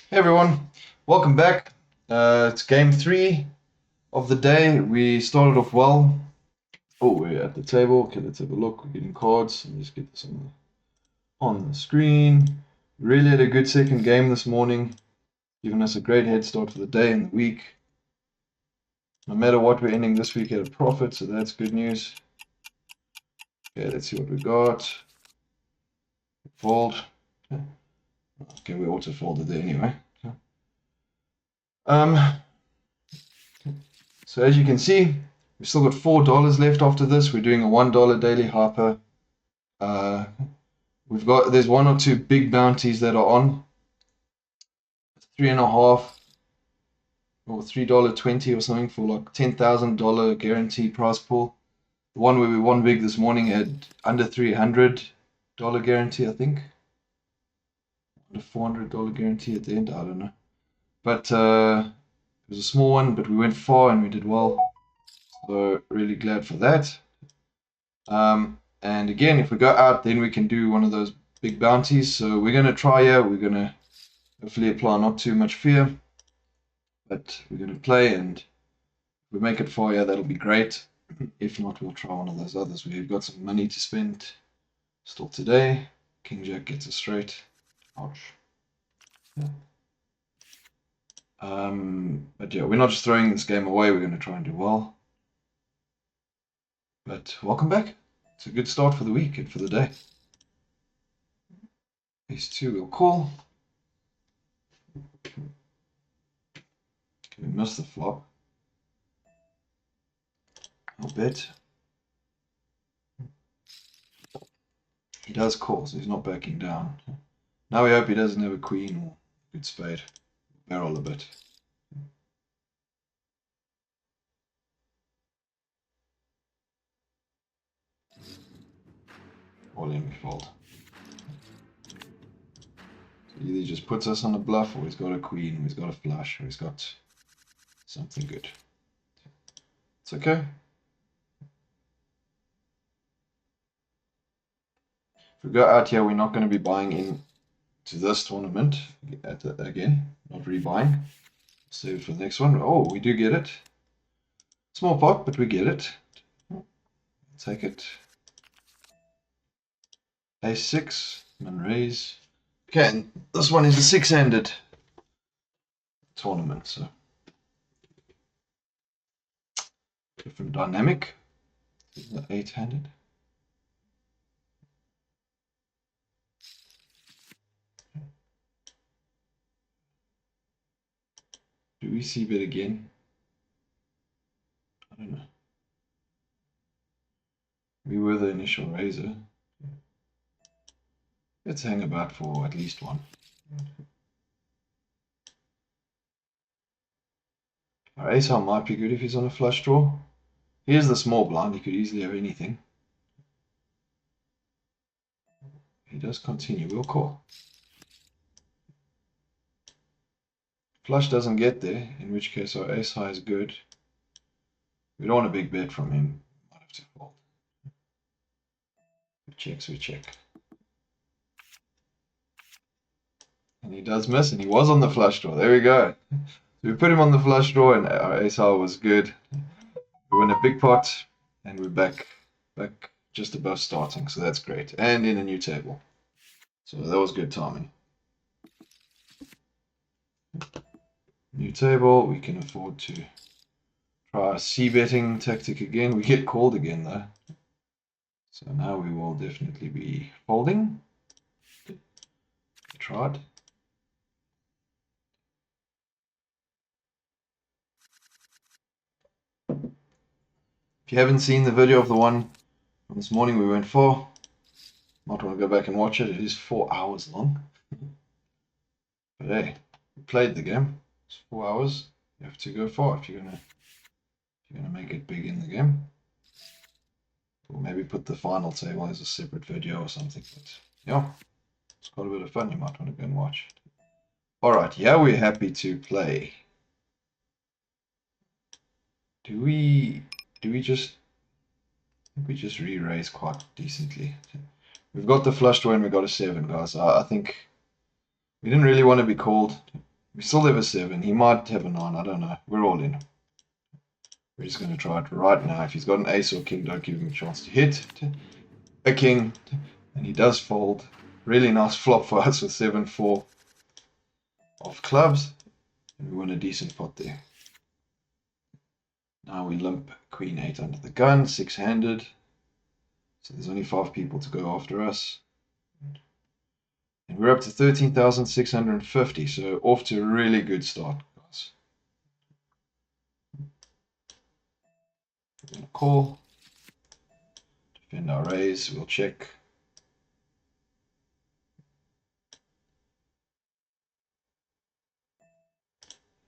Hey everyone, welcome back. It's game 3 of the day. We started off well. Oh, we're at the table. Okay, let's have a look. We're getting cards. Let me just get this on the screen. Really had a good second game this morning, giving us a great head start for the day and the week. No matter what, we're ending this week at a profit, so that's good news. Okay, let's see what we got. Fold. Okay, we auto folded there anyway. Um, So as you can see, we've still got $4 left after this. We're doing a $1 daily hyper. There's one or two big bounties that are on. 3.5 or $3.20 or something for like $10,000 guarantee prize pool. The one where we won big this morning had under $300 guarantee, I think. Under $400 guarantee at the end, I don't know. But it was a small one, but we went far and we did well. So really glad for that. And again, if we go out, then we can do one of those big bounties. So we're going to try here. We're going to hopefully apply not too much fear, but we're going to play, and if we make it far here, that'll be great. If not, we'll try one of those others. We've got some money to spend still today. King Jack gets a straight. Ouch. Yeah. But yeah, we're not just throwing this game away. We're going to try and do well. But welcome back. It's a good start for the week and for the day. Ace 2 we'll call. We missed the flop. I'll bet. He does call, so he's not backing down. Now we hope he doesn't have a queen or a good spade. Barrel a bit. All in, we fold. So either he just puts us on a bluff, or he's got a queen, or he's got a flush, or he's got something good. It's okay. If we go out here, we're not going to be buying in to this tournament again. Not rebuying. Save it for the next one. Oh, we do get it. Small pot, but we get it. Take it. A6, and raise. Okay, and this one is a six-handed tournament, so different dynamic. The eight-handed. Do we see bet again? I don't know. We were the initial raiser. Let's hang about for at least one. Our ace high might be good if he's on a flush draw. Here's the small blind, he could easily have anything. He does continue, we'll call. Flush doesn't get there, in which case our ace high is good. We don't want a big bet from him. Might have to fold. We check, so we check. And he does miss, and he was on the flush draw. There we go. So we put him on the flush draw, and our ace high was good. We win a big pot, and we're back just above starting, so that's great. And in a new table. So that was good timing. New table, we can afford to try a c-betting tactic again. We get called again though. So now we will definitely be folding. We tried. If you haven't seen the video of the one from this morning, we went for, might want to go back and watch it. It is 4 hours long. But hey, we played the game. It's 4 hours. You have to go far if you're gonna make it big in the game. Or maybe put the final table as a separate video or something. But yeah, it's quite a bit of fun. You might want to go and watch. Alright, yeah, we're happy to play. Do we just, I think we just re-raise quite decently. We've got the flush draw and we got a 7, guys. I think we didn't really want to be called. We still have a 7. He might have a 9. I don't know. We're all in. We're just going to try it right now. If he's got an ace or king, don't give him a chance to hit. A king. And he does fold. Really nice flop for us with 7-4 of clubs. And we win a decent pot there. Now we limp queen 8 under the gun, 6-handed. So there's only 5 people to go after us. And we're up to 13,650, so off to a really good start, guys. We're going to call. Defend our raise, we'll check.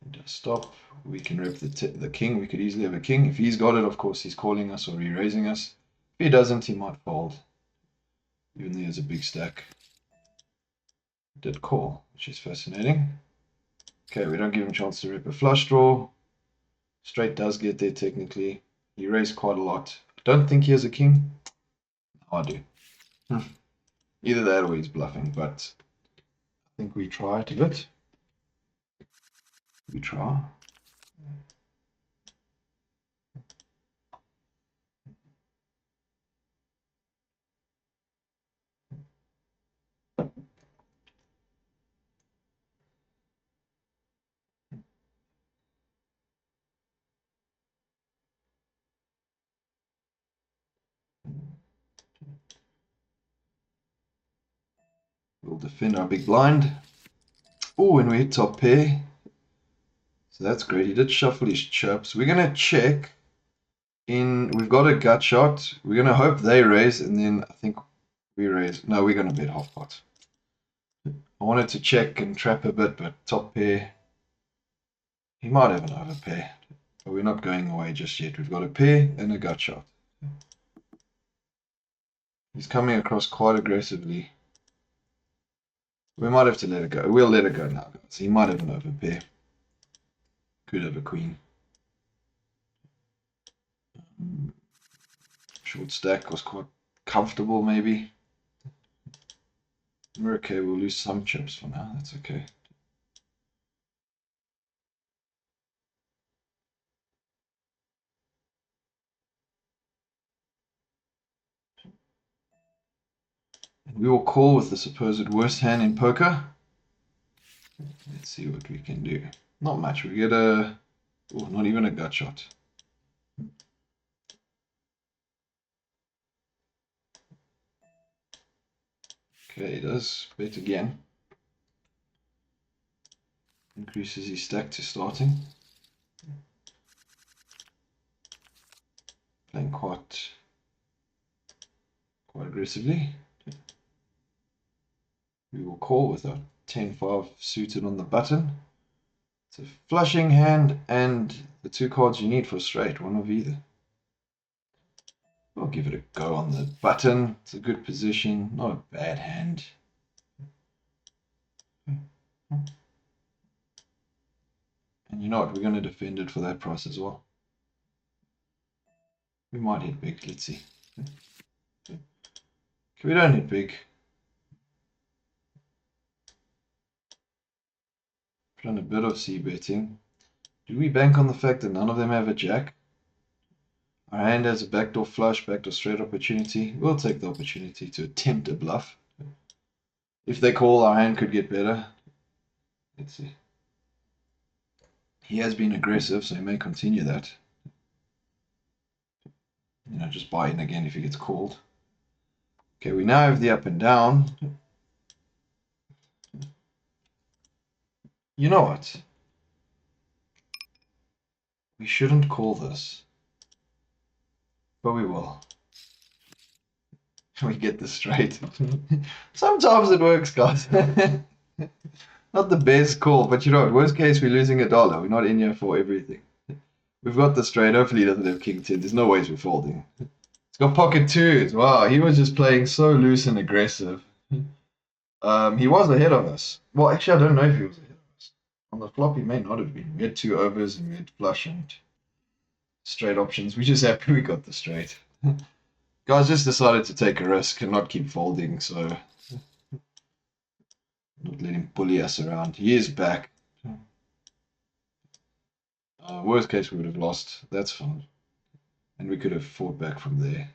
It does stop. We can rep the king. We could easily have a king. If he's got it, of course, he's calling us or re-raising us. If he doesn't, he might fold. Even though he has a big stack. Did call, which is fascinating. Okay, we don't give him a chance to rip a flush draw. Straight does get there technically. He raised quite a lot. I don't think he has a king. I do. Either that or he's bluffing, but I think we try it a bit. We try. We'll defend our big blind. Oh, and we hit top pair. So that's great. He did shuffle his chips. We're going to check in. We've got a gut shot. We're going to hope they raise, and then I think we raise. No, we're going to bet half pot. I wanted to check and trap a bit, but top pair. He might have an overpair, but we're not going away just yet. We've got a pair and a gut shot. He's coming across quite aggressively. We might have to let it go. We'll let it go now, guys. He might have an overpair. Could have a queen. Short stack was quite comfortable, maybe. We're okay. We'll lose some chips for now. That's okay. And we will call with the supposed worst hand in poker. Let's see what we can do. Not much. We get a... Oh, not even a gut shot. Okay, he does bet again. Increases his stack to starting. Playing quite aggressively. We will call with our 10-5 suited on the button. It's a flushing hand and the 2 cards you need for straight, one of either. We'll give it a go on the button. It's a good position, not a bad hand. And you know what, we're going to defend it for that price as well. We might hit big, let's see. Okay, we don't hit big. Done a bit of c-betting. Do we bank on the fact that none of them have a jack? Our hand has a backdoor flush, backdoor straight opportunity. We'll take the opportunity to attempt a bluff. If they call, our hand could get better. Let's see. He has been aggressive, so he may continue that. You know, just buy in again if he gets called. Okay, we now have the up and down. You know what? We shouldn't call this. But we will. We get this straight. Sometimes it works, guys. Not the best call, but you know what? Worst case, we're losing $1. We're not in here for everything. We've got the straight. Hopefully he doesn't have king 10. There's no ways we're folding. It's got pocket 2s. Wow, he was just playing so loose and aggressive. He was ahead of us. Well, actually, I don't know if he was ahead of us. On the flop, he may not have been. We had 2 overs and we had flush and straight options. We're just happy we got the straight. Guys just decided to take a risk and not keep folding, so not let him bully us around. He is back. Worst case, we would have lost. That's fine. And we could have fought back from there.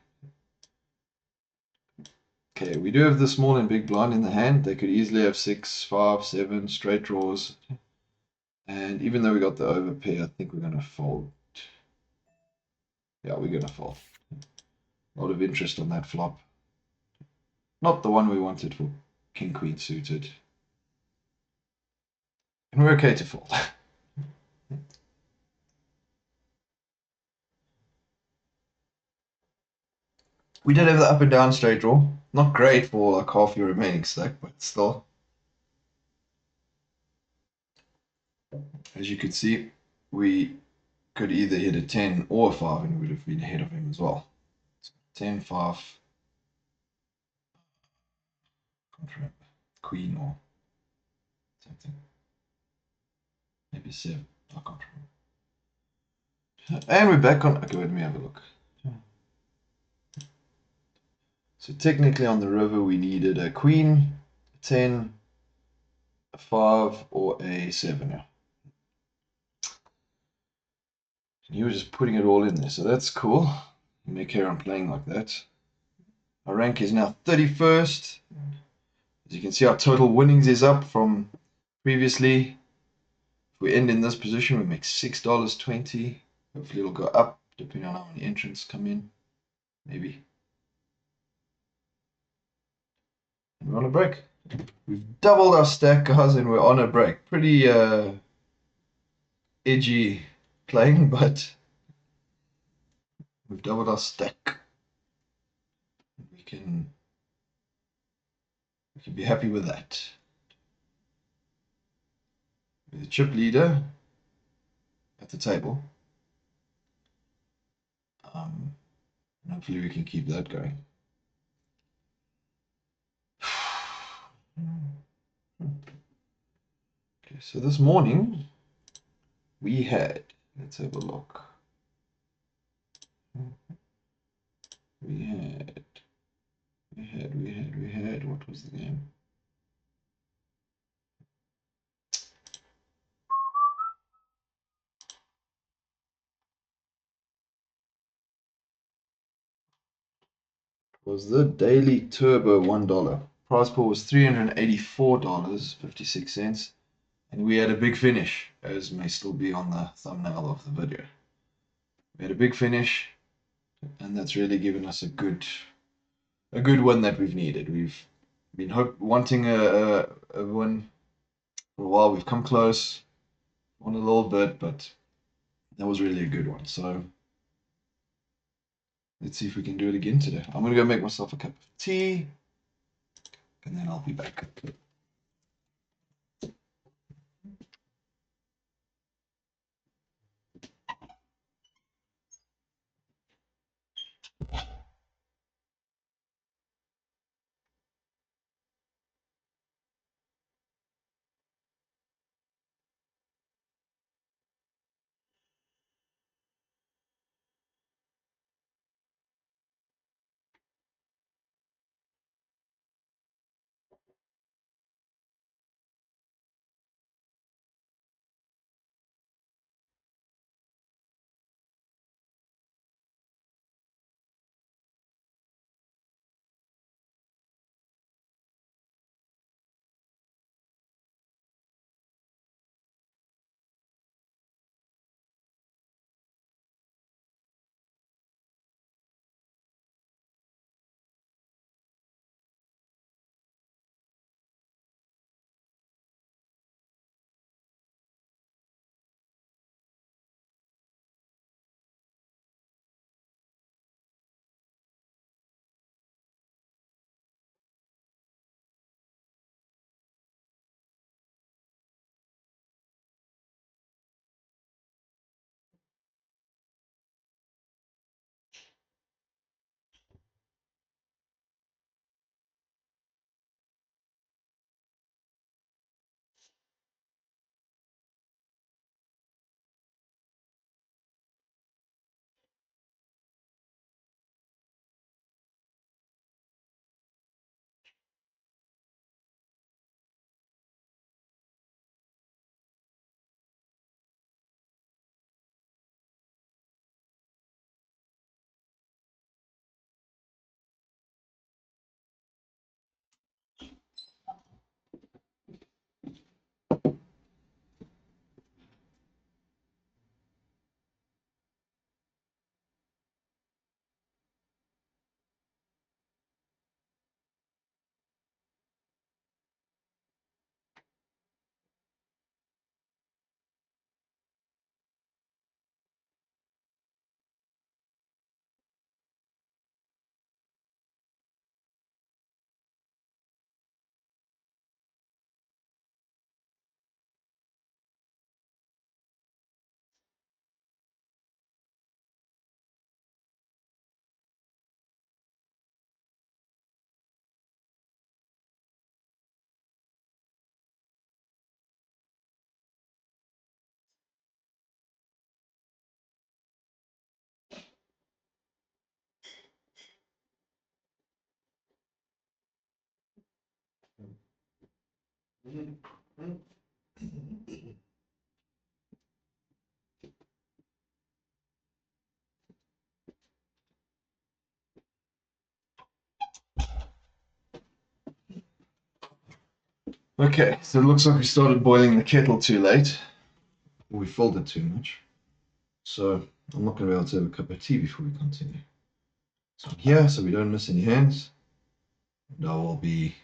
Okay, we do have the small and big blind in the hand. They could easily have 6, 5, 7 straight draws. And even though we got the overpair, I think we're going to fold. Yeah, we're going to fold. A lot of interest on that flop. Not the one we wanted for King Queen suited. And we're okay to fold. We did have the up and down straight draw. Not great for like half your remaining stack, but still. As you can see, we could either hit a 10 or a 5 and we would have been ahead of him as well. So 10, 5, can't remember, Queen or something. Maybe 7, I can't remember. And we're back on, okay, let me have a look. So technically on the river we needed a Queen, a 10, a 5 or a 7. And he was just putting it all in there, so that's cool. You may carry on playing like that. Our rank is now 31st. As you can see, our total winnings is up from previously. If we end in this position, we make $6.20. Hopefully it'll go up depending on how many entrants come in. Maybe. And we're on a break. We've doubled our stack, guys, and we're on a break. Pretty edgy playing, but we've doubled our stack. We can be happy with that. With the chip leader at the table. And hopefully we can keep that going. Okay, so this morning we had, let's have a look. We had, what was the game? It was the Daily Turbo $1. Price pool was $384.56. And we had a big finish, as may still be on the thumbnail of the video. We had a big finish, and that's really given us a good win that we've needed. We've been wanting a win for a while. We've come close, won a little bit, but that was really a good one. So let's see if we can do it again today. I'm gonna go make myself a cup of tea, and then I'll be back. Okay, so it looks like we started boiling the kettle too late. We filled it too much. So I'm not going to be able to have a cup of tea before we continue. So I'm here so we don't miss any hands. And I will be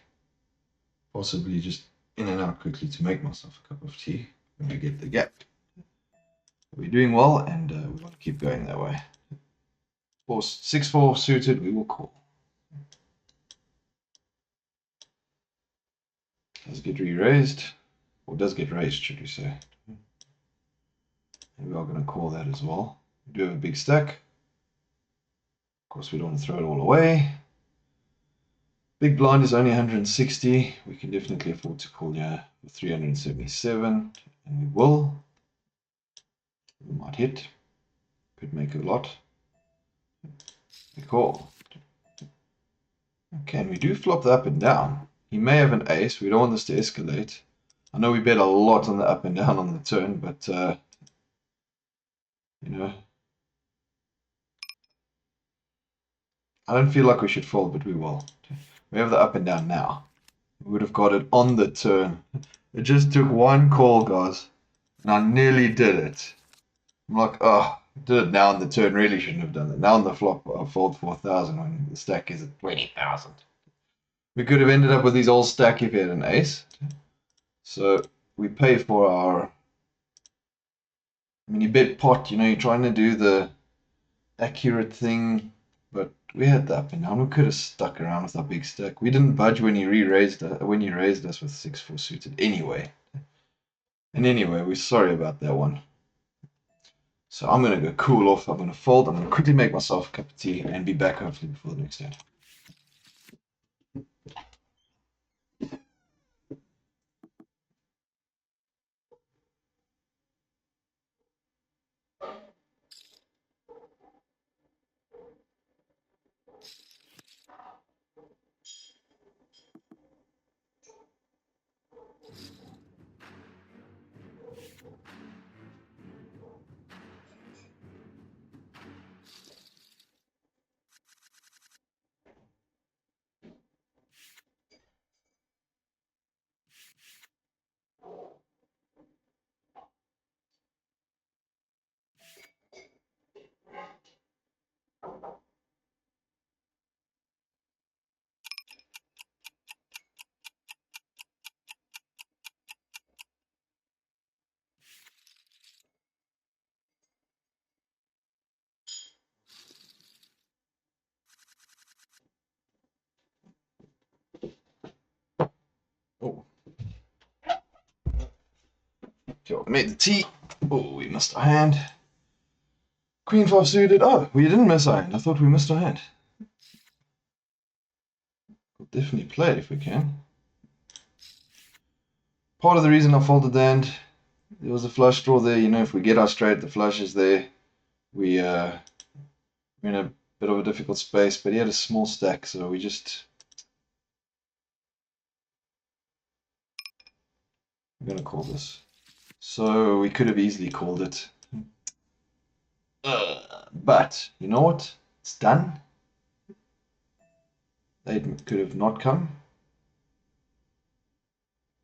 possibly just in and out quickly to make myself a cup of tea when we get the gap. We're doing well, and we want to keep going that way. Of course, 6-4 suited, we will call. Does get re-raised, or does get raised, should we say. And we are going to call that as well. We do have a big stack. Of course, we don't want to throw it all away. Big blind is only 160. We can definitely afford to call here for 377, and we will. We might hit. Could make a lot. We call. Okay, and we do flop the up and down. He may have an ace. We don't want this to escalate. I know we bet a lot on the up and down on the turn, but you know, I don't feel like we should fold, but we will. We have the up and down now. We would have got it on the turn. It just took one call, guys, and I nearly did it. I'm like, oh, did it now on the turn. Really shouldn't have done it. Now on the flop, I fold 4,000 when the stack is at 20,000. We could have ended up with these all stack if he had an ace. So we pay for our. I mean, you bet pot. You know, you're trying to do the accurate thing, but we had the up and down. We could have stuck around with our big stack. We didn't budge when he raised us with 6-4 suited anyway. And anyway, we're sorry about that one. So I'm going to go cool off. I'm going to fold. I'm going to quickly make myself a cup of tea and be back hopefully before the next hand. Oh, okay, I made the tea. Oh, we missed our hand. Queen 5 suited. Oh, we didn't miss our hand. I thought we missed our hand. We'll definitely play it if we can. Part of the reason I folded the hand, there was a flush draw there. You know, if we get our straight, the flush is there. We're in a bit of a difficult space, but he had a small stack, so we just. I'm going to call this. So we could have easily called it. But, you know what? It's done. They could have not come.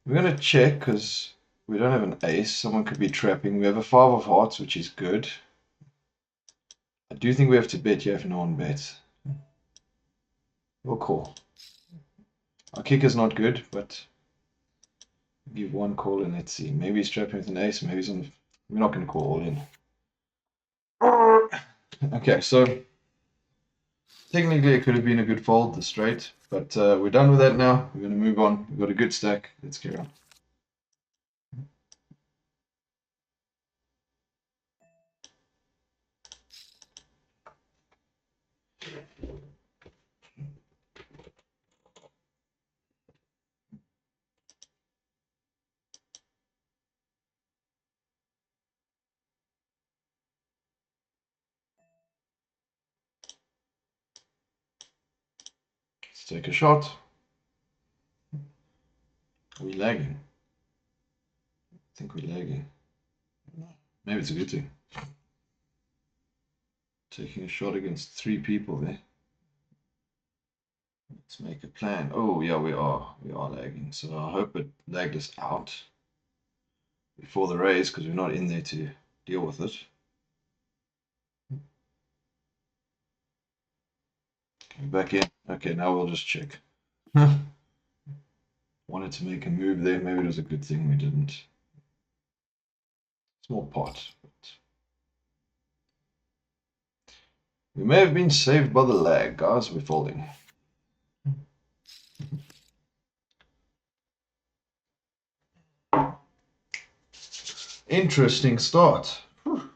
We're going to check because we don't have an ace. Someone could be trapping. We have a 5 of hearts, which is good. I do think we have to bet here if no one bets. We'll call. Our kicker's not good, but give one call and let's see. Maybe he's trapping with an ace. Maybe he's on. We're not going to call all in. Okay, so technically it could have been a good fold, the straight, but we're done with that now. We're going to move on. We've got a good stack. Let's carry on. Let's take a shot. Are we lagging? think we're lagging. Maybe it's a good thing. Taking a shot against 3 people there. Let's make a plan. Oh, yeah, we are. We are lagging. So I hope it lagged us out before the raise because we're not in there to deal with it. Back in. Okay, now we'll just check. Wanted to make a move there. Maybe it was a good thing we didn't. Small pot. But we may have been saved by the lag, guys. We're folding. Interesting start. Whew.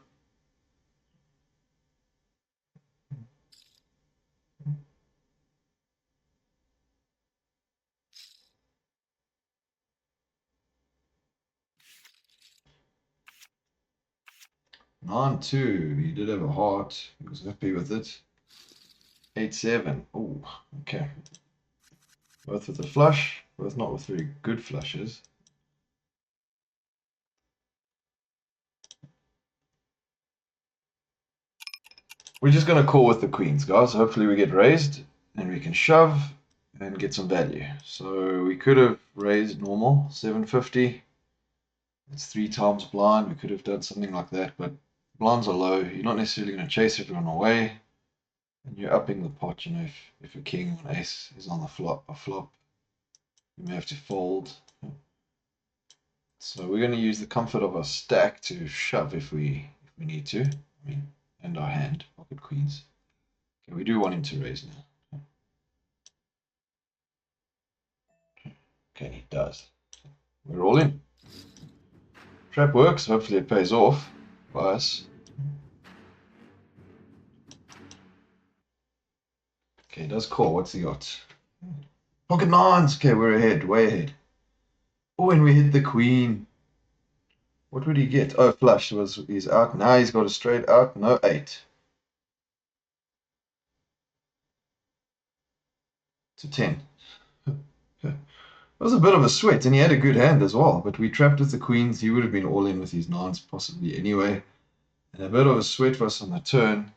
Nine two. He did have a heart. He was happy with it. 8-7. Oh, okay. Both with a flush, both not with very good flushes. We're just going to call with the queens, guys. Hopefully we get raised and we can shove and get some value. So we could have raised normal, 750. It's 3 times blind. We could have done something like that, but blinds are low. You're not necessarily going to chase everyone away. And you're upping the pot, you know, if a king or an ace is on the flop, you may have to fold. So we're going to use the comfort of our stack to shove if we need to. I mean, and our hand, pocket queens. Okay, we do want him to raise now. Okay, he does. We're all in. Trap works. Hopefully it pays off by us. Okay, he does call. What's he got? Pocket nines. Okay, we're ahead. Way ahead. Oh, and we hit the queen. What would he get? Oh, flush was he's out. Now he's got a straight out. No 8. To 10. It was a bit of a sweat, and he had a good hand as well. But we trapped with the queens. He would have been all in with his nines possibly anyway. And a bit of a sweat for us on the turn.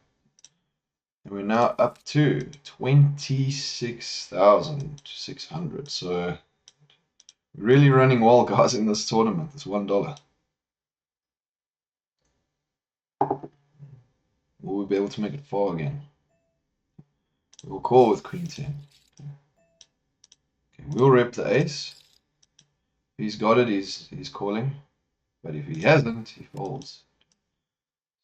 And we're now up to 26,600. So really running well, guys, in this tournament. This $1. Will we be able to make it far again? We'll call with queen 10. Okay, we'll rep the ace. If he's got it, he's calling. But if he hasn't, he folds.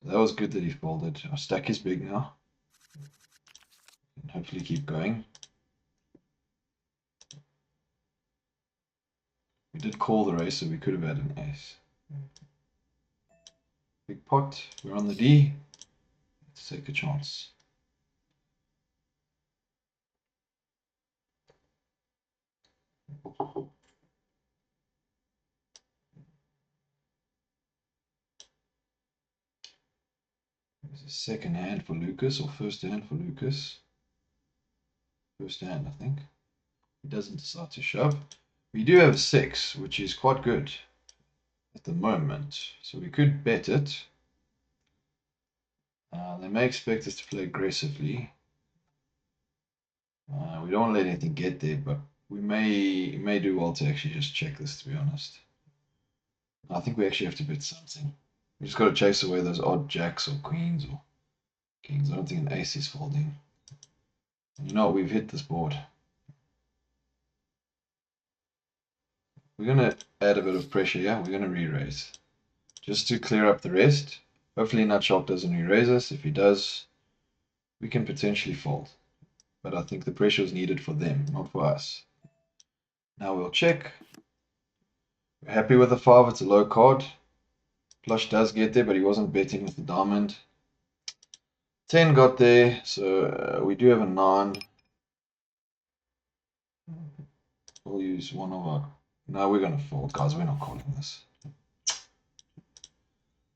So that was good that he folded. Our stack is big now. And hopefully keep going. We did call the race, so we could have had an ace. Big pot. We're on the D. Let's take a chance. There's a second hand for Lucas, or first hand for Lucas. First hand, I think. He doesn't decide to shove. We do have a 6, which is quite good at the moment. So we could bet it. They may expect us to play aggressively. We don't want to let anything get there, but we may do well to actually just check this, to be honest. I think we actually have to bet something. We just got to chase away those odd jacks or queens or kings. I don't think an ace is folding. And you know what? We've hit this board. We're going to add a bit of pressure here. We're going to re-raise. Just to clear up the rest. Hopefully Nutshot doesn't re-raise us. If he does, we can potentially fold. But I think the pressure is needed for them, not for us. Now we'll check. We're happy with the 5. It's a low card. Flush does get there, but he wasn't betting with the diamond. 10 got there, so we do have a 9. We'll use one of our... No, we're going to fold, guys. We're not calling this.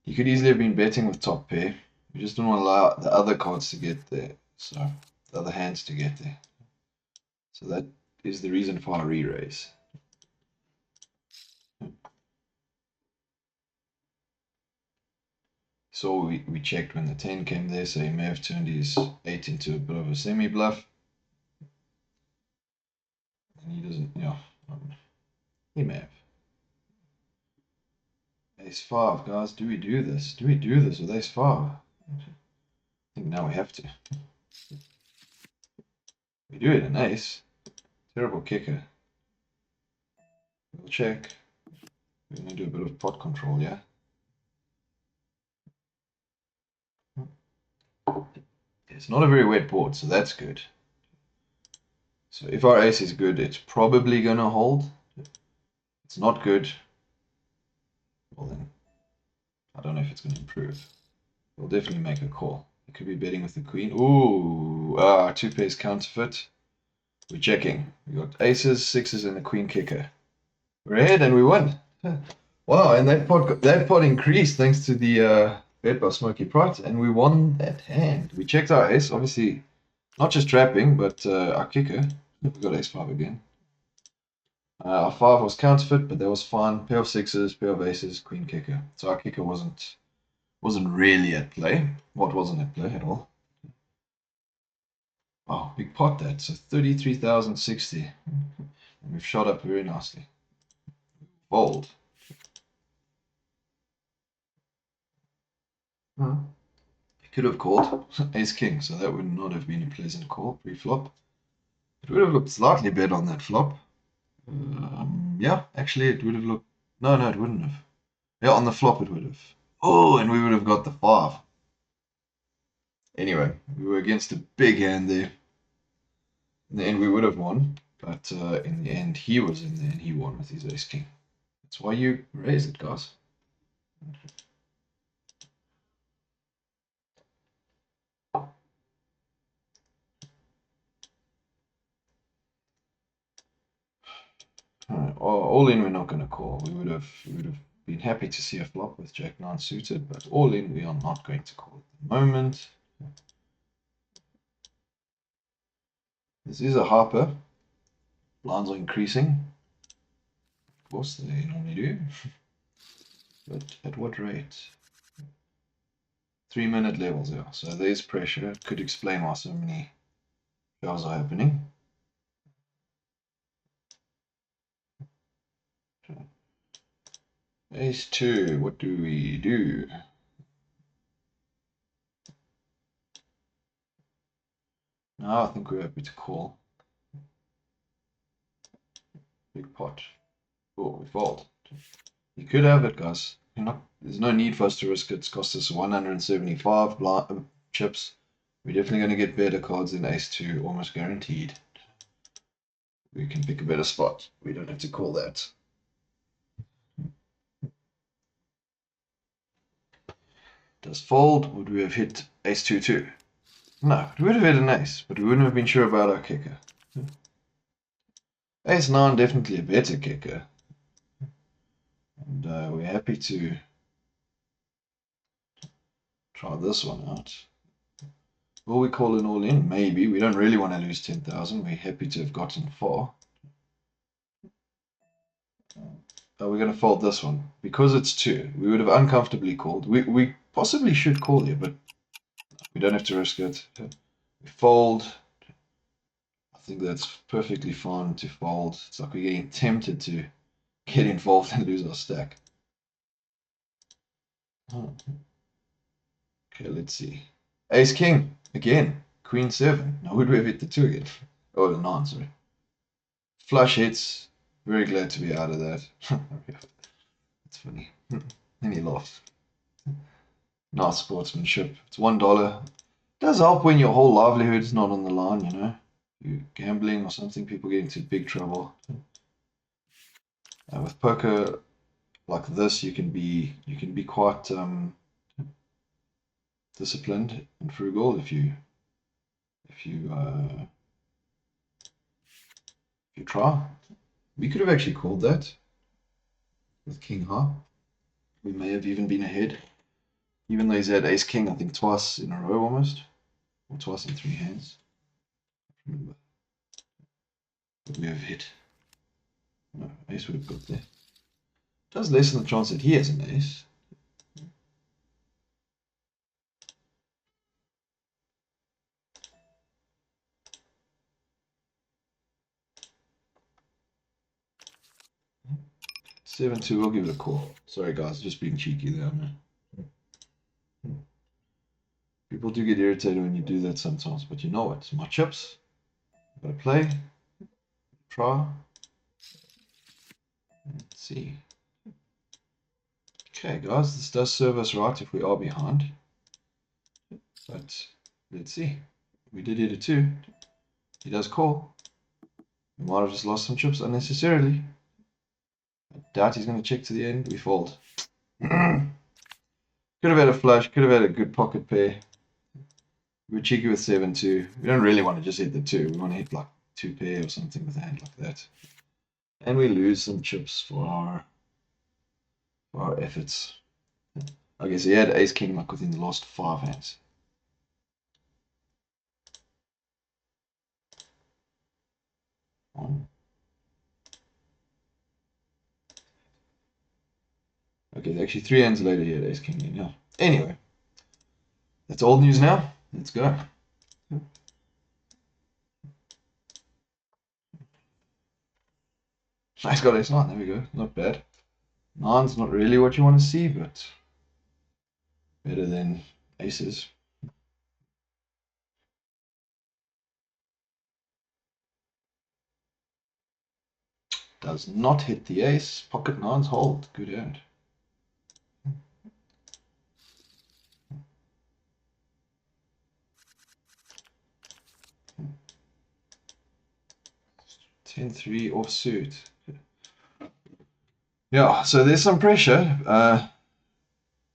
He could easily have been betting with top pair. We just don't want to allow the other cards to get there. So, the other hands to get there. So that is the reason for our re-raise. So we checked when the 10 came there, so he may have turned his 8 into a bit of a semi-bluff. And he doesn't, he may have. Ace 5, guys, do we do this? Do we do this with Ace 5? I think now we have to. We do it in Ace. Terrible kicker. We'll check. We're going to do a bit of pot control, yeah? It's not a very wet board, so that's good. So if our ace is good, it's probably going to hold. If it's not good, well then, I don't know if it's going to improve. We'll definitely make a call. It could be betting with the queen. Ooh, two pairs counterfeit. We're checking. We got aces, sixes, and a queen kicker. We're ahead and we won. Wow, and that pot increased thanks to the bet by Smoky Prot, and we won that hand. We checked our ace, obviously not just trapping, but our kicker. We got ace 5 again. Our 5 was counterfeit, but that was fine. Pair of sixes, pair of aces, queen kicker. So our kicker wasn't really at play. What wasn't at play at all. Oh, big pot that. So 33,060. And we've shot up very nicely. Fold. He could have called ace king, so that would not have been a pleasant call pre-flop. It would have looked slightly better on that flop. Yeah, actually it would have looked... No, it wouldn't have. Yeah, on the flop it would have. Oh, and we would have got the 5. Anyway, we were against a big hand there. In the end we would have won, but in the end he was in there and he won with his ace king. That's why you raise it, guys. All in we're not going to call. We would have been happy to see a flop with Jack 9 suited, but all in we are not going to call at the moment. This is a harper. Blinds are increasing. Of course, they normally do. But at what rate? 3-minute levels, yeah. So there's pressure. It could explain why so many shows are happening. Ace 2, what do we do? Now I think we're happy to call. Big pot. Oh, we fold. You could have it, guys. There's no need for us to risk it. It's cost us 175 chips. We're definitely going to get better cards than ace 2, almost guaranteed. We can pick a better spot. We don't have to call that. Does fold? Would we have hit ace 2 too? No, we would have hit an ace, but we wouldn't have been sure about our kicker. Ace 9 definitely a better kicker. And we're happy to try this one out. Will we call an all in? Maybe. We don't really want to lose 10,000. We're happy to have gotten 4. We're going to fold this one. Because it's 2, we would have uncomfortably called. We possibly should call here, but we don't have to risk it. We fold. I think that's perfectly fine to fold. It's like we're getting tempted to get involved and lose our stack. Okay, let's see. Ace King, again. Queen 7. Now would we have hit the 2 again? Oh, the 9, sorry. Flush hits. Very glad to be out of that. That's funny. Then he laughs. Nice sportsmanship. It's $1. Does help when your whole livelihood is not on the line, you know. You're gambling or something, people get into big trouble. And with poker like this, you can be quite disciplined and frugal if you try. We could have actually called that with King High. We may have even been ahead, even though he's had Ace King, I think twice in a row almost, or twice in 3 hands. Remember, but we have hit. No, Ace would have got there. Does lessen the chance that he has an Ace. 7-2, we'll give it a call. Sorry guys, just being cheeky there. People do get irritated when you do that sometimes, but you know what? My chips. Gotta play. Try. Let's see. Okay, guys, this does serve us right if we are behind. But let's see. We did hit a 2. He does call. We might have just lost some chips unnecessarily. I doubt he's going to check to the end. We fold. Could have had a flush. Could have had a good pocket pair. We're cheeky with 7-2. We don't really want to just hit the 2. We want to hit like 2 pair or something with a hand like that. And we lose some chips for our efforts. I guess he had ace king like within the last 5 hands. Okay, actually 3 hands later he had ace king in, yeah. Anyway, that's old news now. Let's go. Nice, got ace 9. There we go. Not bad. 9's not really what you want to see, but better than aces. Does not hit the ace. Pocket 9's hold. Good hand. Ten three offsuit. Yeah, so there's some pressure.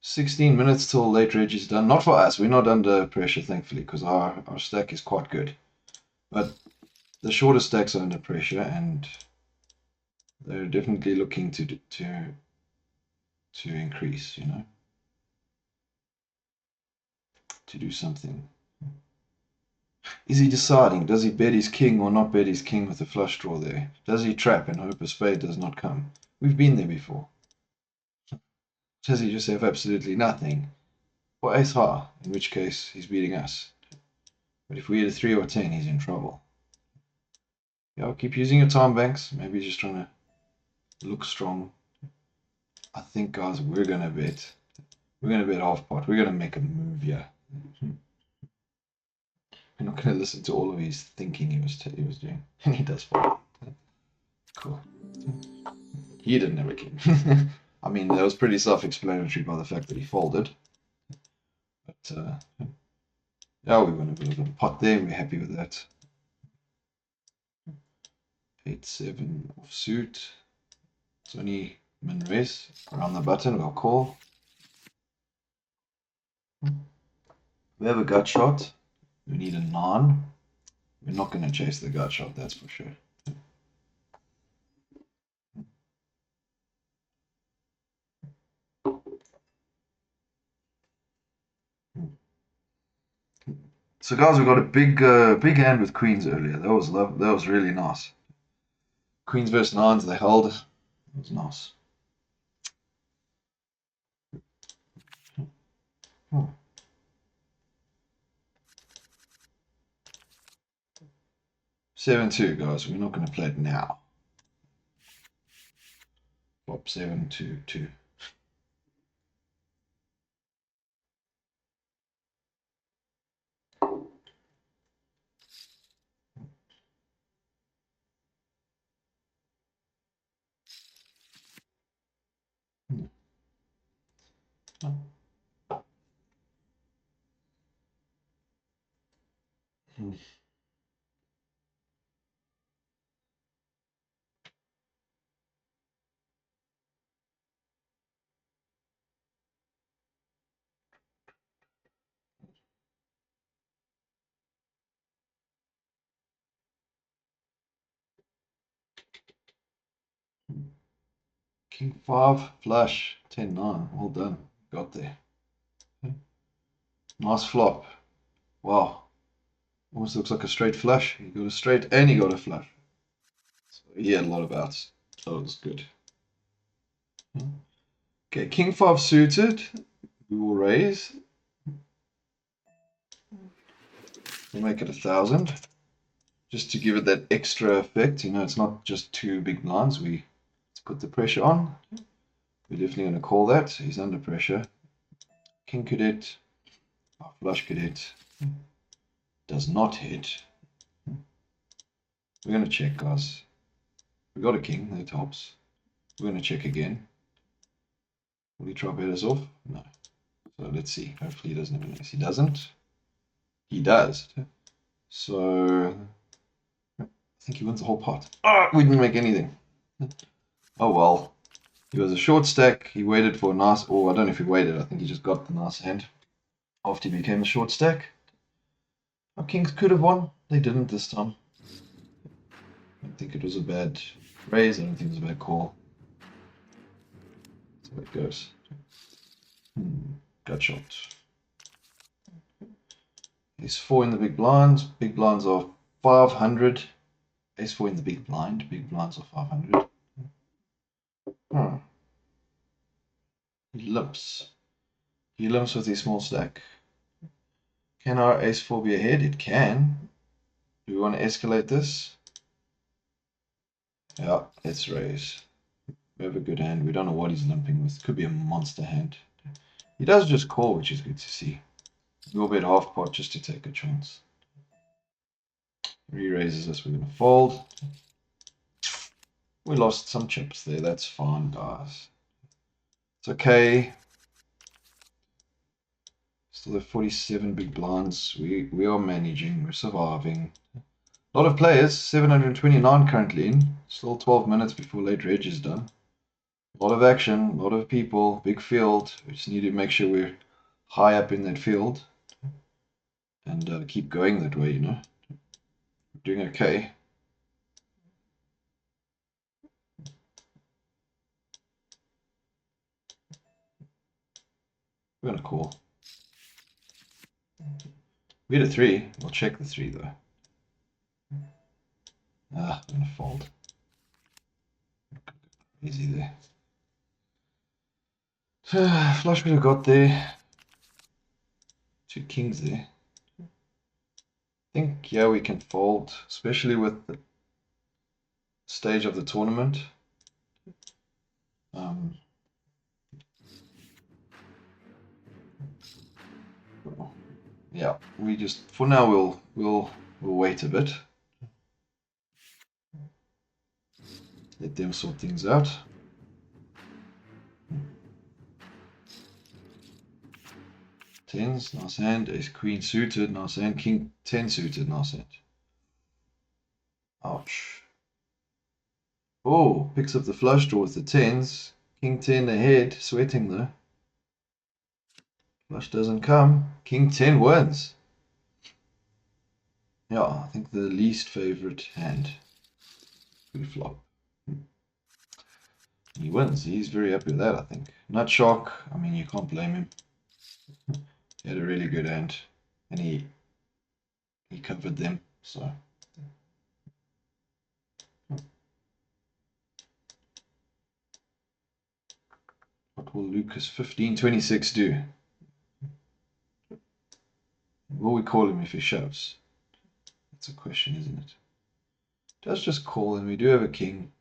16 minutes till late reg is done. Not for us. We're not under pressure, thankfully, because our stack is quite good. But the shorter stacks are under pressure, and they're definitely looking to increase, you know, to do something. Is he deciding? Does he bet his king or not bet his king with a flush draw there? Does he trap and hope a spade does not come? We've been there before. Does he just have absolutely nothing? Or ace high, in which case he's beating us. But if we hit a 3 or 10, he's in trouble. Yeah, keep using your time banks. Maybe he's just trying to look strong. I think, guys, we're going to bet. We're going to bet half pot. We're going to make a move here. We're not going to listen to all of his thinking he was doing. And he does fall. Cool. He didn't have a king. I mean, that was pretty self-explanatory by the fact that he folded. But, yeah, we went a bit of a pot there. We're happy with that. 8-7 offsuit. It's only min raise. Around the button, we'll call. We have a gut shot. We need a 9. We're not going to chase the gut shot, that's for sure. So guys, we got a big hand with queens earlier. That was really nice. Queens versus 9s, they held. It was nice. 7-2, guys. We're not going to play it now. Flop 7-2-2. King 5, flush, 10-9. Well done. Got there. Nice flop. Wow. Almost looks like a straight flush. He got a straight and he got a flush. So he had a lot of outs. So it was good. Okay, King 5 suited. We will raise. We'll make it 1,000. Just to give it that extra effect. You know, it's not just 2 big blinds. It's put the pressure on. We're definitely going to call that. He's under pressure. King could hit. Our flush could hit. Does not hit. We're going to check, guys. We got a king. That helps. We're going to check again. Will he try bet us off? No. So let's see. Hopefully he doesn't have an ace. He doesn't. He does. So I think he wins the whole pot. We didn't make anything. Oh well. He was a short stack. He waited for a nice, or I don't know if he waited. I think he just got the nice hand after he became a short stack. Our kings could have won. They didn't this time. I don't think it was a bad raise. I don't think it was a bad call. That's how it goes. Gut shot. Ace 4 in the big blinds. Big blinds are 500. Ace 4 in the big blind. Big blinds are 500. He limps. He limps with his small stack. Can our ace 4 be ahead? It can. Do we want to escalate this? Yeah, let's raise. We have a good hand. We don't know what he's limping with. Could be a monster hand. He does just call, which is good to see. We'll bet half pot just to take a chance. Re-raises us. We're going to fold. We lost some chips there. That's fine, guys. It's okay. Still have 47 big blinds. We are managing. We're surviving. A lot of players. 729 currently in. Still 12 minutes before late reg is done. A lot of action. A lot of people. Big field. We just need to make sure we're high up in that field. And keep going that way, you know. We're doing okay. We're going to call. We had a 3. We'll check the 3 though. I'm going to fold. Easy there. Flush we have got there. 2 kings there. I think, yeah, we can fold, especially with the stage of the tournament. Yeah, we just, for now, we'll wait a bit. Let them sort things out. Tens, nice hand. Ace queen suited, nice hand. King 10 suited, nice hand. Ouch. Oh, picks up the flush draw with the tens. King 10 ahead, sweating though. Flush doesn't come. King 10 wins. Yeah, I think the least favorite hand. Good flop. He wins. He's very happy with that, I think. Nut shock. I mean, you can't blame him. He had a really good hand, and he covered them. So. What will Lucas 1526 do? Will we call him if he shoves? That's a question, isn't it? Does just call, and we do have a king.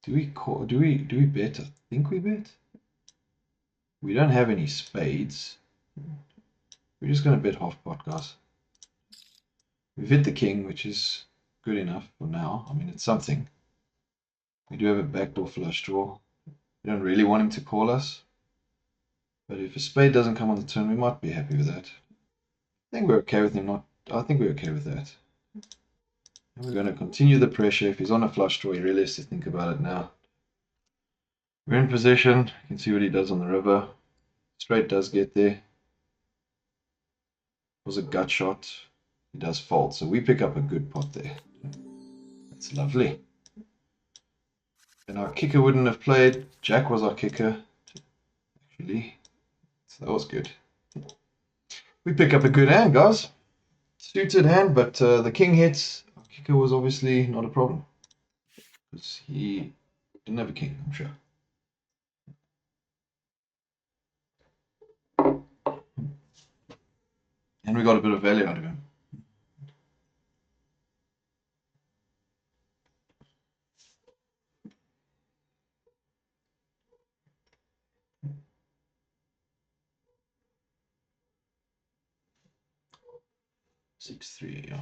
Do we call? Do we bet? I think we bet. We don't have any spades. We're just going to bet half pot, guys. We've hit the king, which is good enough for now. I mean, it's something. We do have a backdoor flush draw. We don't really want him to call us. But if a spade doesn't come on the turn, we might be happy with that. I think we're okay with him not. I think we're okay with that. And we're going to continue the pressure. If he's on a flush draw, he really has to think about it now. We're in position. You can see what he does on the river. Straight does get there. It was a gut shot. He does fold. So we pick up a good pot there. That's lovely. And our kicker wouldn't have played. Jack was our kicker, actually. So that was good. We pick up a good hand, guys. Suited hand, but the king hits. Our kicker was obviously not a problem. Because he didn't have a king, I'm sure. And we got a bit of value out of him. 6-3, yeah.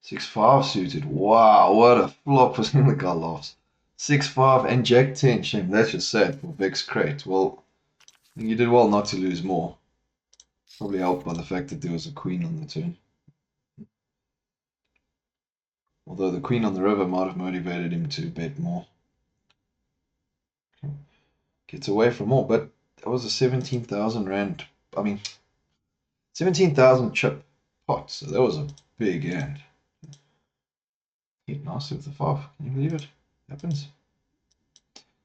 6-5 suited. Wow, what a flop for the guy laughs. 6-5 and Jack 10. Shame, that's just sad for Vex Crate. Well, I think you did well not to lose more. Probably helped by the fact that there was a queen on the turn. Although the queen on the river might have motivated him to bet more. Gets away from more, but that was a 17,000 rand. I mean, 17,000 chip pot, so that was a big hand. Hit nicely with the 5. Can you believe it? Happens.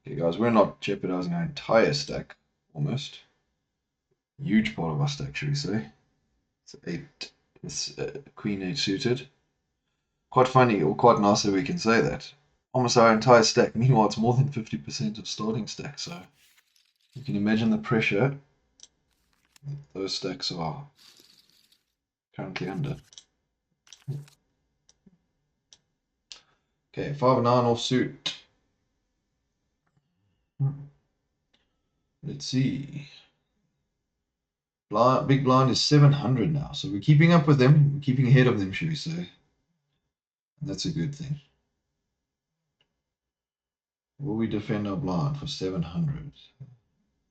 Okay, guys, we're not jeopardizing our entire stack, almost. Huge part of our stack, should we say. It's 8. It's Queen 8 suited. Quite funny, or quite nice that we can say that. Almost our entire stack. Meanwhile, it's more than 50% of starting stack, so you can imagine the pressure those stacks are currently under. Okay, 5-9 offsuit. Let's see. Big blind is 700 now, so we're keeping up with them. We're keeping ahead of them, should we say. And that's a good thing. Will we defend our blind for 700? I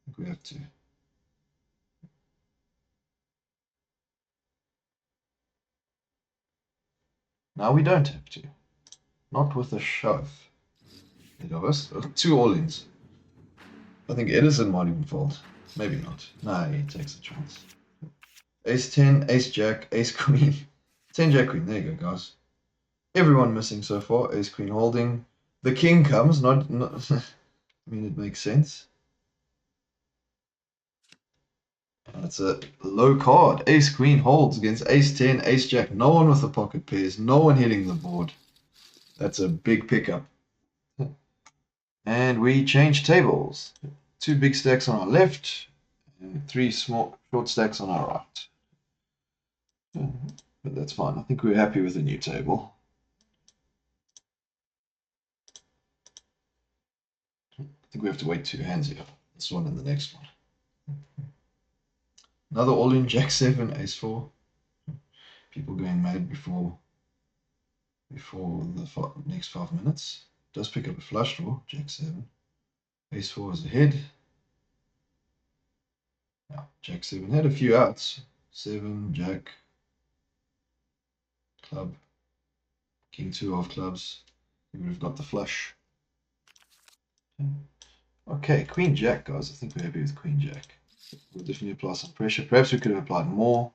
think we have to. No, we don't have to. Not with a shove. Eight of us. 2 all-ins. I think Edison might even fold. Maybe not. Nah, he takes a chance. Ace 10, Ace Jack, Ace Queen. 10 Jack Queen. There you go, guys. Everyone missing so far. Ace Queen holding. The king comes. Not I mean, it makes sense. That's a low card. Ace Queen holds against Ace 10, Ace Jack. No one with the pocket pairs. No one hitting the board. That's a big pickup. And we change tables. 2 big stacks on our left and 3 small short stacks on our right. But that's fine. I think we're happy with the new table. I think we have to wait 2 hands here. This one and the next one. Another all-in Jack 7, Ace 4. People going mad before the next 5 minutes. Does pick up a flush draw, Jack 7. Ace 4 is ahead. Yeah, Jack 7 had a few outs. 7, Jack, club, King 2 of clubs. We would have got the flush. Okay, Queen Jack, guys. I think we're happy with Queen Jack. We'll definitely apply some pressure. Perhaps we could have applied more.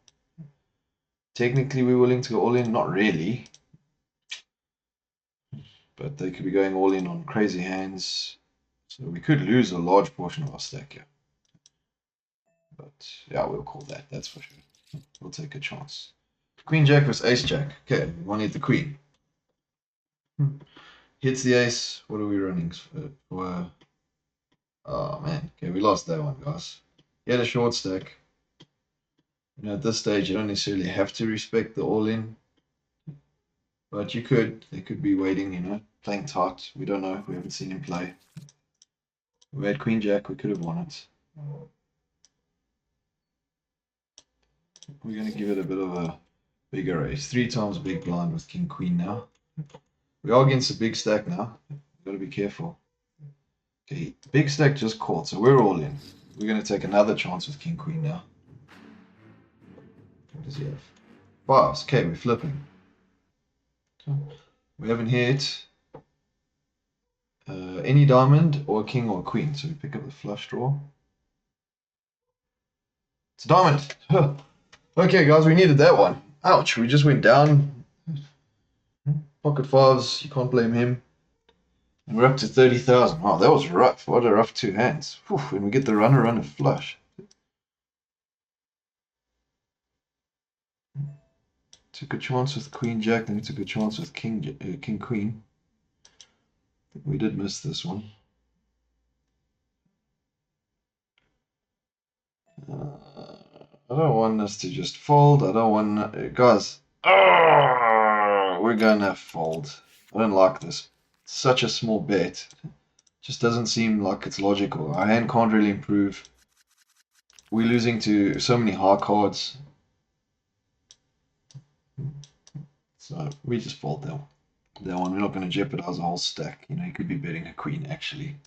Technically, we're willing to go all in. Not really. But they could be going all in on crazy hands. So we could lose a large portion of our stack here. But yeah, we'll call that. That's for sure. We'll take a chance. Queen Jack versus Ace Jack. Okay, we want to hit the Queen. Hits the Ace. What are we running for? Oh man. Okay, we lost that one, guys. He had a short stack. You know, at this stage, you don't necessarily have to respect the all-in. But you could. They could be waiting, you know, playing tight. We don't know. We haven't seen him play. We had Queen Jack. We could have won it. We're going to give it a bit of a bigger raise. 3 times big blind with King Queen now. We are against a big stack now. We've got to be careful. Okay, big stack just caught, so we're all in. We're going to take another chance with King Queen now. What does he have? 5s. Okay, we're flipping. We haven't hit any diamond or king or queen, so we pick up the flush draw. It's a diamond. Okay, guys, we needed that one. Ouch, we just went down. Pocket fives, you can't blame him. And we're up to 30,000. Wow, that was rough. What a rough 2 hands. Whew, when we get the runner run a flush. Took a chance with Queen Jack, then we took a chance with King Queen. We did miss this one. I don't want us to just fold. I don't want guys. We're gonna fold. I don't like this. Such a small bet. Just doesn't seem like it's logical. Our hand can't really improve. We're losing to so many high cards. So we just fold that one. We're not going to jeopardize a whole stack. You know, you could be betting a queen actually.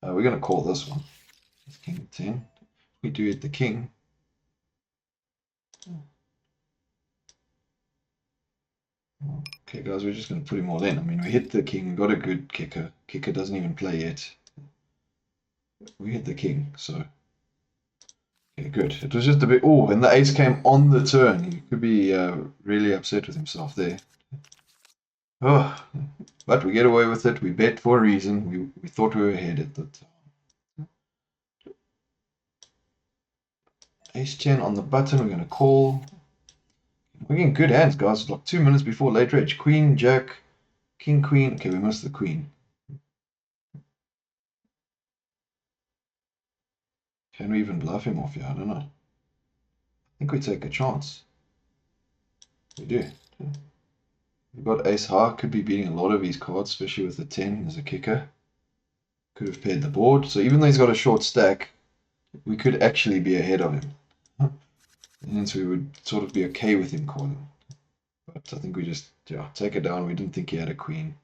We're going to call this one. It's king 10. We do hit the king. Okay, guys, we're just going to put him all in. I mean, we hit the king. We got a good kicker. Kicker doesn't even play yet. We hit the king, so. Okay, good. It was just a bit. Oh, and the ace came on the turn. He could be really upset with himself there. Oh, but we get away with it. We bet for a reason. We thought we were ahead at the time. Ace 10 on the button. We're going to call. We're getting good hands, guys. It's like 2 minutes before late rage. Queen, Jack, King, Queen. Okay, we missed the Queen. Can we even bluff him off here? I don't know. I think we take a chance. We do. We've got ace high. Could be beating a lot of these cards, especially with the 10 as a kicker. Could have paired the board. So even though he's got a short stack, we could actually be ahead of him. And so we would sort of be okay with him calling. But I think we just, take it down. We didn't think he had a queen.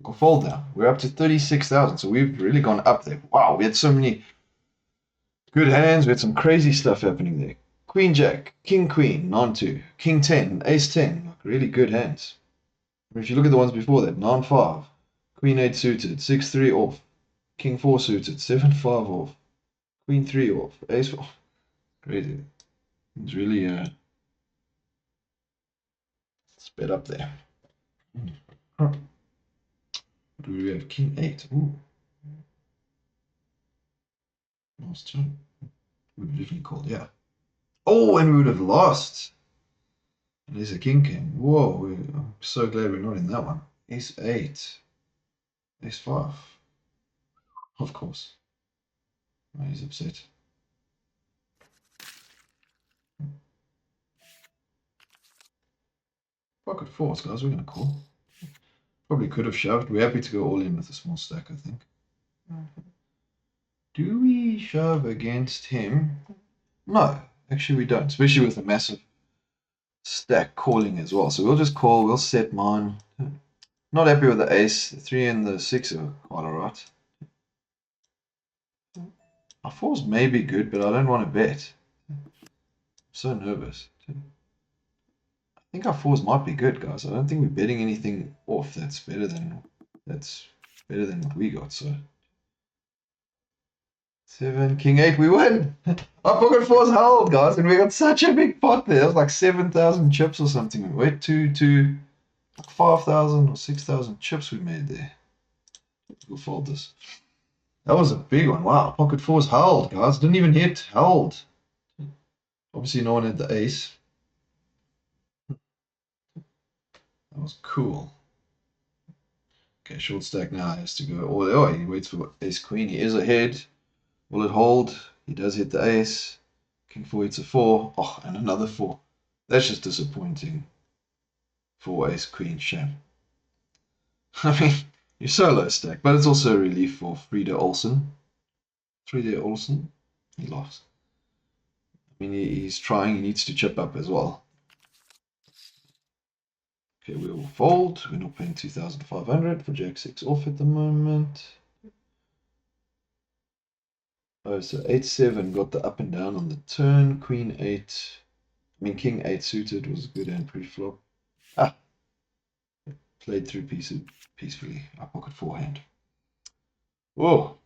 We'll fold now. We're up to 36,000. So we've really gone up there. Wow, we had so many good hands. We had some crazy stuff happening there. Queen Jack, King Queen, 9-2. King 10, Ace 10. Like really good hands. If you look at the ones before that, 9-5. Queen 8 suited, 6-3 off. King 4 suited, 7-5 off. Queen 3 off. Ace 4. Crazy. It's really sped up there. What do we have? King 8. Ooh. Last turn. We would have definitely called, yeah. Oh, and we would have lost. And there's a king came. Whoa, I'm so glad we're not in that one. Ace 8. Ace 5. Of course. Oh, he's upset. Pocket fours, guys. We're going to call. Probably could have shoved. We're happy to go all in with a small stack, I think. Do we shove against him? No, actually we don't. Especially with a massive stack calling as well. So we'll just call. We'll set mine. Not happy with the ace. The 3 and the 6 are quite alright. Our 4s may be good, but I don't want to bet. I'm so nervous. I think our 4s might be good, guys. I don't think we're betting anything off that's better than what we got. So 7, King 8, we win. Our pocket 4s held, guys, and we got such a big pot there. It was like 7,000 chips or something. We went to like 5,000 or 6,000 chips we made there. We'll fold this. That was a big one. Wow, pocket 4s held, guys. Didn't even hit, held. Obviously, no one had the ace. That was cool. Okay, short stack now has to go. Oh, he waits for ace queen. He is ahead. Will it hold? He does hit the ace. King 4 hits a 4. Oh, and another 4. That's just disappointing. 4 ace queen, shame. I mean, you're so low stack, but it's also a relief for Frida Olsen. Frida Olsen, he lost. I mean, he's trying. He needs to chip up as well. Okay, we will fold. We're not paying 2,500 for Jack 6 off at the moment. Oh, so 8-7 got the up and down on the turn. Queen 8. I mean, King 8 suited was good and pre-flop. Played through peacefully. Our pocket 4 hand. Whoa.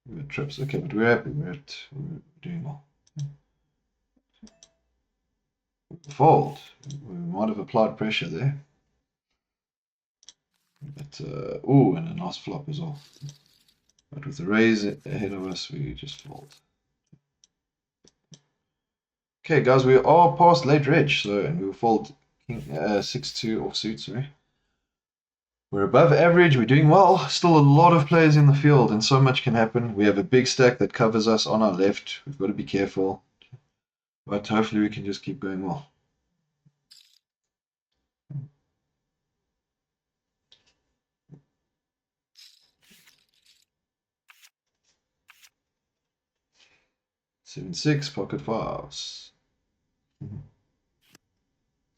We got trips. Okay, but we're happy. We're doing well. Fold. We might have applied pressure there. But, ooh, and a nice flop as well. But with the raise ahead of us, we just fold. Okay, guys, we are past late reg, so and we'll fold king 6-2 offsuit, sorry. We're above average, we're doing well. Still a lot of players in the field, and so much can happen. We have a big stack that covers us on our left. We've got to be careful. But hopefully we can just keep going well. Seven six pocket fives.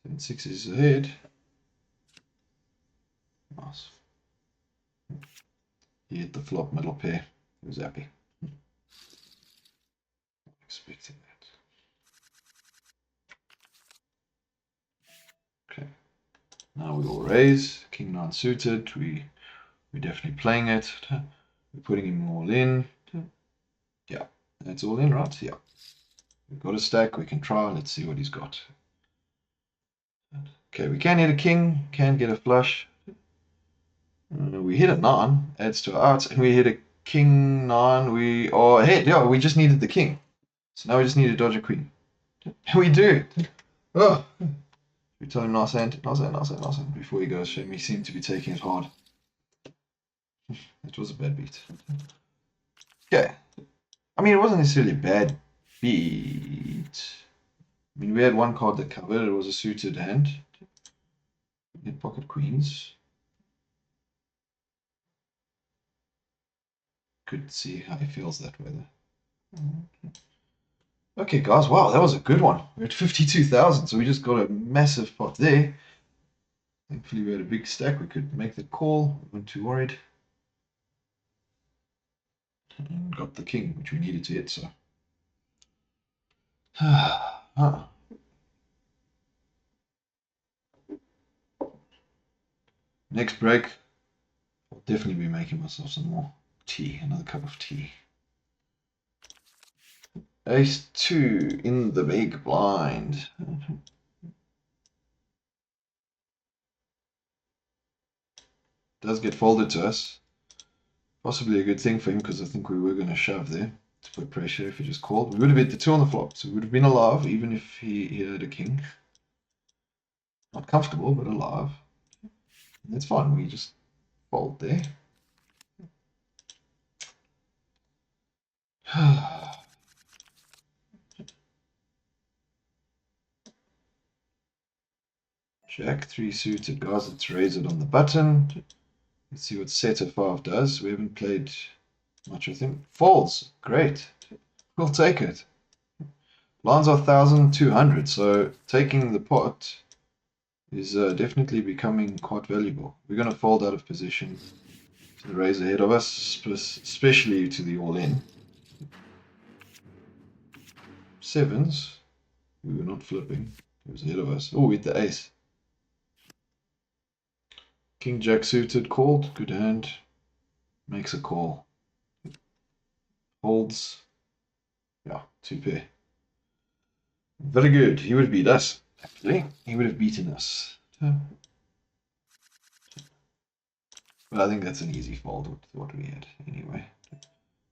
7-6 is ahead. Nice. He hit the flop middle pair. He was happy. Expecting that. Okay. Now we will raise. King 9 suited. We're definitely playing it. We're putting him all in. Yeah, that's all in, right? Yeah. We've got a stack. We can try. Let's see what he's got. Okay, we can hit a king. Can get a flush. We hit a 9. Adds to our odds. And we hit a king 9. We are ahead. Yeah, we just needed the king. So now we just need to dodge a queen. We do. Oh. We tell him nice hand, nice hand, nice hand, nice hand before he goes. Shame he seemed to be taking it hard. It was a bad beat. Okay. I mean, it wasn't necessarily a bad beat. I mean, we had one card that covered. It was a suited hand. We had pocket queens. Could see how he feels that way though. Okay, guys. Wow, that was a good one. We're at 52,000, so we just got a massive pot there. Thankfully, we had a big stack. We could make the call. We weren't too worried. And got the king, which we needed to hit, so. Next break, I'll definitely be making myself some more tea, another cup of tea. Ace 2 in the big blind. Does get folded to us. Possibly a good thing for him because I think we were going to shove there to put pressure if he just called. We would have hit the 2 on the flop, so we would have been alive even if he had a king. Not comfortable, but alive. That's fine, we just fold there. Jack 3 suited, guys. Let's raise it on the button. Let's see what setter 5 does. We haven't played much, I think. Folds. Great. We'll take it. Blinds are 1,200, so taking the pot is definitely becoming quite valuable. We're going to fold out of position to the raise ahead of us, especially to the all-in. Sevens. We were not flipping. It was ahead of us. Oh, we hit the ace. King Jack suited, called. Good hand. Makes a call. Holds. Yeah, 2 pair. Very good. He would have beat us, actually. He would have beaten us. But I think that's an easy fold with what we had anyway.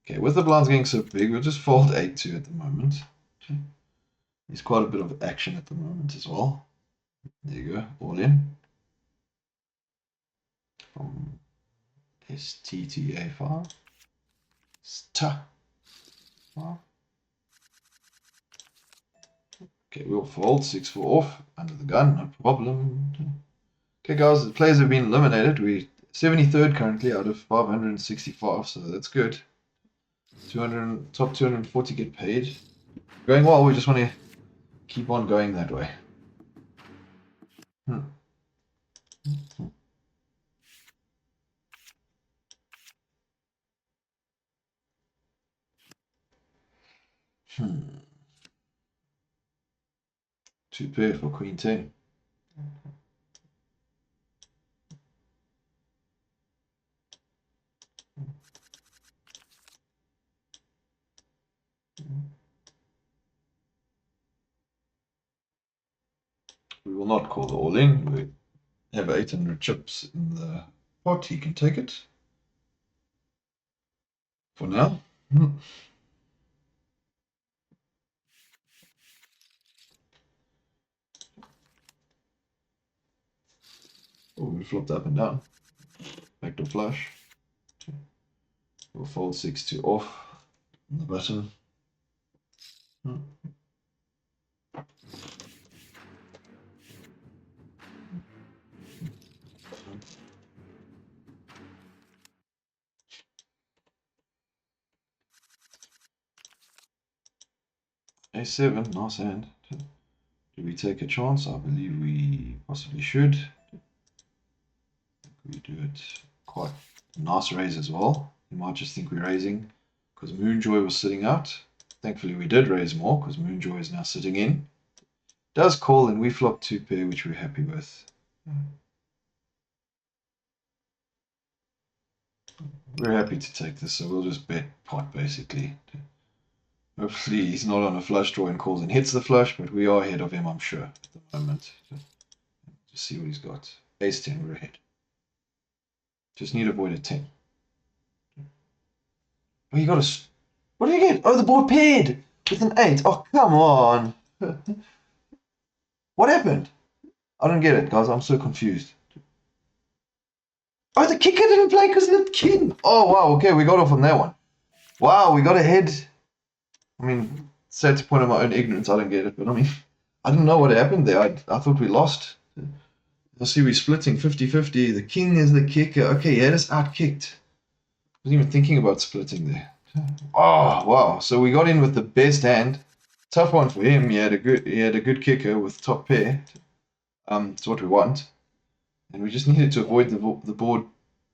Okay, with the blinds getting so big, we'll just fold 8-2 at the moment. There's quite a bit of action at the moment as well. There you go, all in. From ST to A5. Sta. Okay, we'll fold 6-4 off, under the gun, no problem. Okay guys, the players have been eliminated. We're 73rd currently out of 565, so that's good. 200, top 240 get paid. Going well, we just want to keep on going that way. 2 pair for Queen 10. not call the all-in. We have 800 chips in the pot. He can take it. For now. Oh, we flipped up and down. Backdoor flush. We'll fold 6-2 off on the button. A7, nice hand. Do we take a chance? I believe we possibly should. We do it quite nice raise as well. You might just think we're raising because Moonjoy was sitting out. Thankfully we did raise more because Moonjoy is now sitting in. Does call and we flop 2 pair, which we're happy with. We're happy to take this, so we'll just bet pot basically. Hopefully he's not on a flush draw and calls and hits the flush, but we are ahead of him, I'm sure, at the moment. Just see what he's got. Ace 10, we're ahead. Just need to avoid a 10. Oh, you got a... What do you get? Oh, the board paired with an 8. Oh, come on. What happened? I don't get it, guys. I'm so confused. Oh, the kicker didn't play because of the king. Oh, wow. Okay, we got off on that one. Wow, we got ahead. I mean, sad to point out my own ignorance. I don't get it, but I mean, I didn't know what happened there. I thought we lost. I see we're splitting 50-50. The king is the kicker. Okay, he had us out-kicked. I wasn't even thinking about splitting there. Oh, wow. So we got in with the best hand. Tough one for him. He had a good kicker with top pair. It's what we want. And we just needed to avoid the board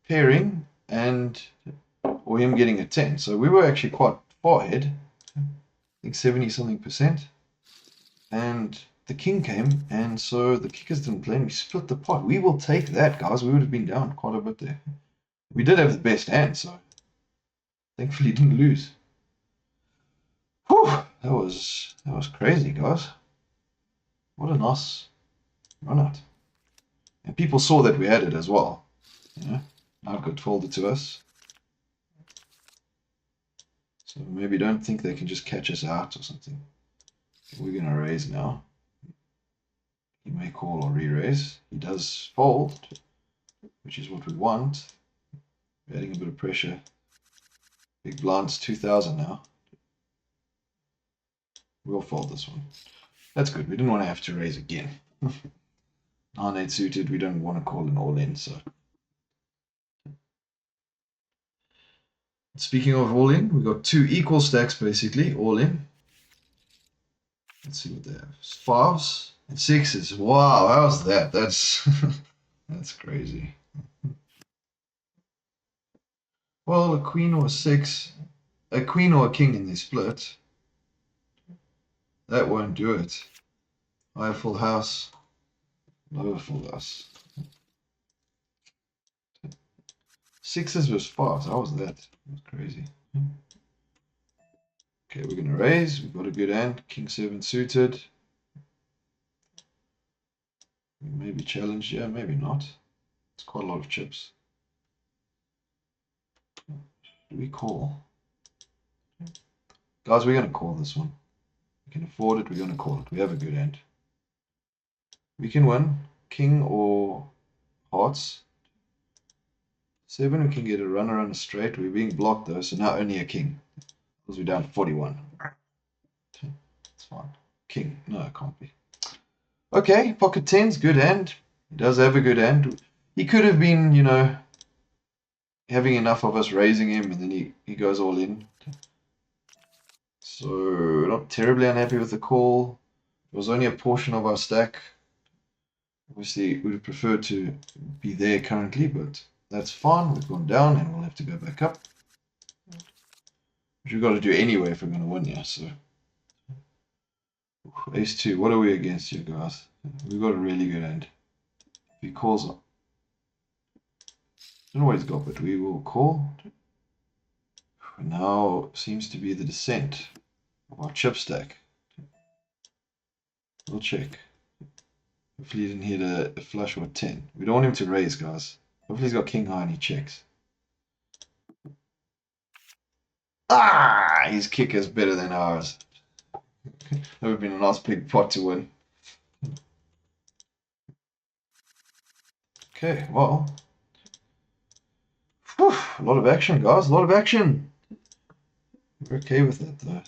pairing or him getting a 10. So we were actually quite far ahead. I think 70 something percent. And the king came, and so the kickers didn't play, and we split the pot. We will take that, guys. We would have been down quite a bit there. We did have the best hand, so thankfully didn't lose. Whew, that was crazy, guys. What a nice run out. And people saw that we had it as well. Yeah, now it got folded to us. So maybe don't think they can just catch us out or something. We're gonna raise now. He may call or re-raise. He does fold, which is what we want. We're adding a bit of pressure. Big blinds, 2,000 now. We'll fold this one. That's good. We didn't want to have to raise again. 9-8 suited. We don't want to call an all-in, so. Speaking of all-in, we got 2 equal stacks basically, all-in. Let's see what they have. 5s and 6s. Wow, how's that? That's that's crazy. Well, a queen or a 6, a queen or a king in the split. That won't do it. Higher full house, lower full house. 6s was 5s. How was that? That was crazy. Okay, we're gonna raise. We've got a good hand. King 7 suited. Maybe challenge. Yeah, maybe not. It's quite a lot of chips. Do we call? Guys, we're gonna call this one. We can afford it. We're gonna call it. We have a good hand. We can win. King or hearts. 7, we can get a runner on a straight. We're being blocked though, so now only a king. Because we're down to 41. It's fine. King. No, it can't be. Okay, pocket 10s, good hand. He does have a good hand. He could have been, you know, having enough of us raising him, and then he goes all in. So, not terribly unhappy with the call. It was only a portion of our stack. Obviously, would have preferred to be there currently, but that's fine. We've gone down, and we'll have to go back up. Which we've got to do anyway if we're going to win here, so. Ace 2, what are we against here, guys? We've got a really good hand. If he calls up. I don't know what he's got, but we will call. Now seems to be the descent of our chip stack. We'll check. Hopefully he didn't hit a flush or a 10. We don't want him to raise, guys. Hopefully he's got king high and he checks. Ah! His kick is better than ours. That would have been a nice big pot to win. Okay, well. Whew, a lot of action, guys. A lot of action. We're okay with that, though.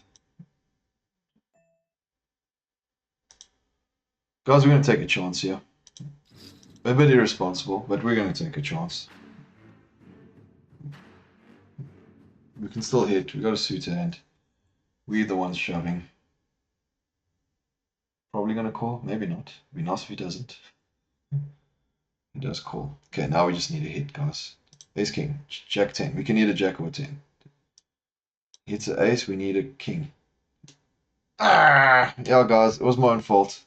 Guys, we're going to take a chance here. A bit irresponsible, but we're going to take a chance. We can still hit. We got a suit hand. We're the ones shoving. Probably going to call. Maybe not. It'd be nice if he doesn't. He does call. Okay, now we just need a hit, guys. Ace king. Jack 10. We can hit a jack or a 10. Hits an ace. We need a king. Ah! Yeah, guys. It was my own fault.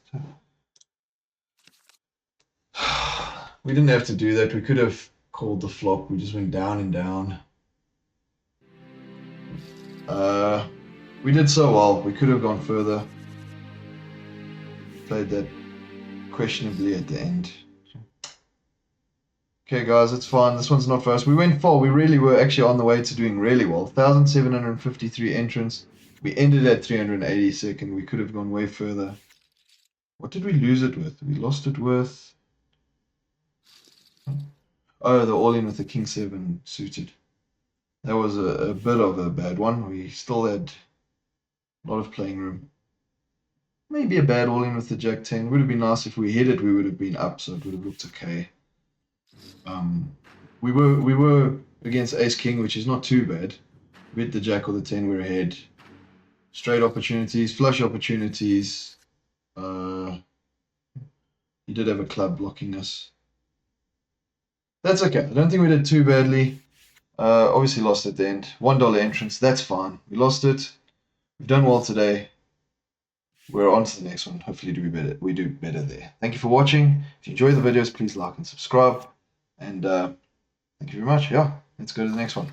We didn't have to do that. We could have called the flop. We just went down and down. We did so well. We could have gone further. Played that questionably at the end. Okay, guys, it's fine. This one's not for us. We went full. We really were actually on the way to doing really well. 1,753 entrants. We ended at 382nd. We could have gone way further. What did we lose it with? We lost it with... Oh, the all-in with the King 7 suited. That was a bit of a bad one. We still had a lot of playing room. Maybe a bad all-in with the Jack 10. Would have been nice if we hit it. We would have been up, so it would have looked okay. We were against Ace King, which is not too bad. We hit the Jack or the 10, we're ahead. Straight opportunities, flush opportunities. He did have a club blocking us. That's okay. I don't think we did too badly. Obviously lost at the end. $1 entrance. That's fine. We lost it. We've done well today. We're on to the next one. Hopefully we do better there. Thank you for watching. If you enjoy the videos, please like and subscribe. And thank you very much. Yeah, let's go to the next one.